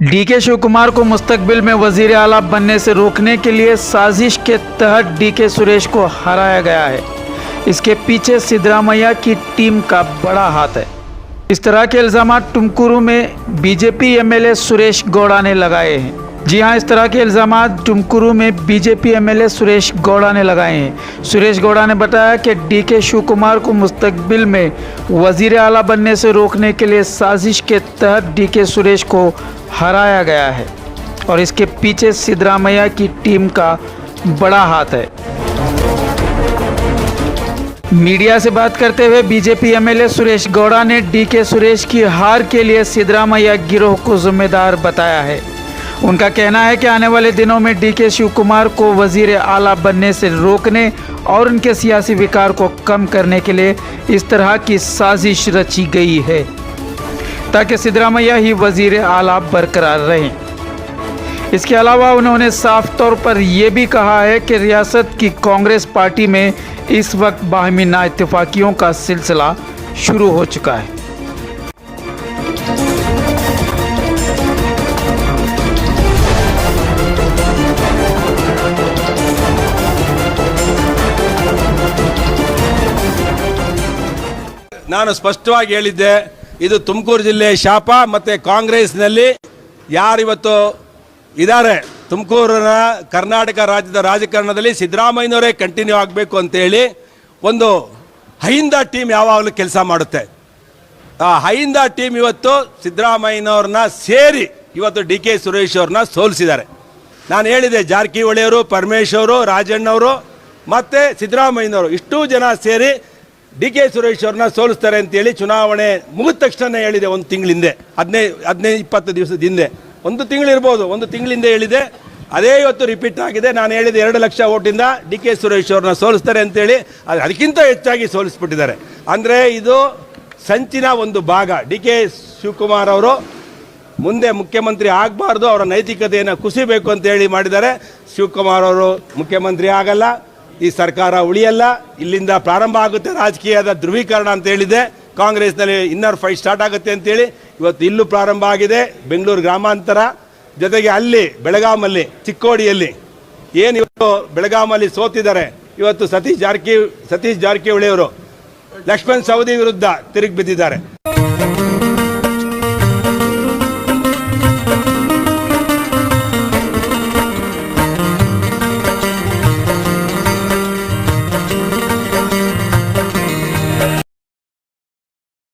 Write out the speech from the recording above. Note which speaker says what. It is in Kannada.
Speaker 1: डीके शिव कुमार को मुस्तकबिल में वजीर आला बनने से रोकने के लिए साजिश के तहत डीके सुरेश को हराया गया है। इसके पीछे सिद्धरामैया की टीम का बड़ा हाथ है। इस तरह के इल्ज़ाम तुमकुरू में बीजेपी एमएलए सुरेश गौड़ा ने लगाए हैं। जी हां, इस तरह के इल्ज़ाम तुमकुरू में बीजेपी एमएलए सुरेश गौड़ा ने लगाए हैं। सुरेश गौड़ा ने बताया कि डीके शिव कुमार को मुस्तकबिल में वजीर आला बनने से रोकने के लिए साजिश के तहत डीके सुरेश को हराया गया है और इसके पीछे सिद्धरामैया की टीम का बड़ा हाथ है। मीडिया से बात करते हुए बीजेपी एमएलए सुरेश गौड़ा ने डीके सुरेश की हार के लिए सिद्धरामैया गिरोह को जिम्मेदार बताया है। उनका कहना है कि आने वाले दिनों में डीके शिव कुमार को वजीर आला बनने से रोकने और उनके सियासी विकार को कम करने के लिए इस तरह की साजिश रची गई है ताकि सिद्धरामैया ही वजीर आला बरकरार रहें। इसके अलावा उन्होंने साफ तौर पर यह भी कहा है कि रियासत की कांग्रेस पार्टी में इस वक्त बाहमी नाइत्तेफाकियों का सिलसिला शुरू हो चुका है।
Speaker 2: ನಾನು ಸ್ಪಷ್ಟವಾಗಿ ಹೇಳಿದ್ದೆ, ಇದು ತುಮಕೂರು ಜಿಲ್ಲೆಯ ಶಾಪ ಮತ್ತು ಕಾಂಗ್ರೆಸ್ನಲ್ಲಿ ಯಾರಿವತ್ತು ಇದ್ದಾರೆ ತುಮಕೂರಿನ ಕರ್ನಾಟಕ ರಾಜ್ಯದ ರಾಜಕಾರಣದಲ್ಲಿ ಸಿದ್ದರಾಮಯ್ಯನವರೇ ಕಂಟಿನ್ಯೂ ಆಗಬೇಕು ಅಂತೇಳಿ ಒಂದು ಹೈಂದ ಟೀಮ್ ಯಾವಾಗಲೂ ಕೆಲಸ ಮಾಡುತ್ತೆ. ಆ ಹೈಂದ ಟೀಮ್ ಇವತ್ತು ಸಿದ್ದರಾಮಯ್ಯನವ್ರನ್ನ ಸೇರಿ ಇವತ್ತು ಡಿ ಕೆ ಸುರೇಶ್ ಅವ್ರನ್ನ ಸೋಲಿಸಿದ್ದಾರೆ. ನಾನು ಹೇಳಿದೆ, ಜಾರಕಿಹೊಳಿ ಅವರು, ಪರಮೇಶ್ ಅವರು, ರಾಜಣ್ಣವರು ಮತ್ತು ಸಿದ್ದರಾಮಯ್ಯನವರು ಇಷ್ಟೂ ಜನ ಸೇರಿ ಡಿ ಕೆ ಸುರೇಶ್ ಅವ್ರನ್ನ ಸೋಲಿಸ್ತಾರೆ ಅಂತೇಳಿ ಚುನಾವಣೆ ಮುಗಿದ ತಕ್ಷಣ ಹೇಳಿದೆ. ಒಂದು ತಿಂಗಳ ಹಿಂದೆ, 15-20 ದಿವಸದ ಹಿಂದೆ, ಒಂದು ತಿಂಗಳಿರ್ಬೋದು, ಒಂದು ತಿಂಗಳ ಹಿಂದೆ ಹೇಳಿದೆ. ಅದೇ ಇವತ್ತು ರಿಪೀಟ್ ಆಗಿದೆ. ನಾನು ಹೇಳಿದೆ 2 ಲಕ್ಷ ಓಟಿಂದ ಡಿ ಕೆ ಸುರೇಶ್ ಅವ್ರನ್ನ ಸೋಲಿಸ್ತಾರೆ ಅಂತೇಳಿ, ಅದಕ್ಕಿಂತ ಹೆಚ್ಚಾಗಿ ಸೋಲಿಸ್ಬಿಟ್ಟಿದ್ದಾರೆ. ಅಂದರೆ ಇದು ಸಂಚಿನ ಒಂದು ಭಾಗ. ಡಿ ಕೆ ಶಿವಕುಮಾರ್ ಅವರು ಮುಂದೆ ಮುಖ್ಯಮಂತ್ರಿ ಆಗಬಾರ್ದು, ಅವರ ನೈತಿಕತೆಯನ್ನು ಕುಸಿಬೇಕು ಅಂತೇಳಿ ಮಾಡಿದ್ದಾರೆ. ಶಿವಕುಮಾರ್ ಅವರು ಮುಖ್ಯಮಂತ್ರಿ ಆಗಲ್ಲ, ಈ ಸರ್ಕಾರ ಉಳಿಯಲ್ಲ, ಇಲ್ಲಿಂದ ಪ್ರಾರಂಭ ಆಗುತ್ತೆ ರಾಜಕೀಯದ ಧ್ರುವೀಕರಣ ಅಂತ ಹೇಳಿದೆ. ಕಾಂಗ್ರೆಸ್ನಲ್ಲಿ ಇನ್ನರ್ ಫೈಟ್ ಸ್ಟಾರ್ಟ್ ಆಗುತ್ತೆ ಅಂತೇಳಿ ಇವತ್ತು ಇಲ್ಲೂ ಪ್ರಾರಂಭ ಆಗಿದೆ. ಬೆಂಗಳೂರು ಗ್ರಾಮಾಂತರ ಜೊತೆಗೆ ಅಲ್ಲಿ ಬೆಳಗಾಮಲ್ಲಿ, ಚಿಕ್ಕೋಡಿಯಲ್ಲಿ ಏನು ಇವತ್ತು ಬೆಳಗಾಮಲ್ಲಿ ಸೋತಿದ್ದಾರೆ. ಇವತ್ತು ಸತೀಶ್ ಜಾರಕಿಹೊಳಿ ಅವರು ಲಕ್ಷ್ಮಣ್ ಸವದಿ ವಿರುದ್ಧ ತಿರುಗಿ ಬಿದ್ದಿದ್ದಾರೆ.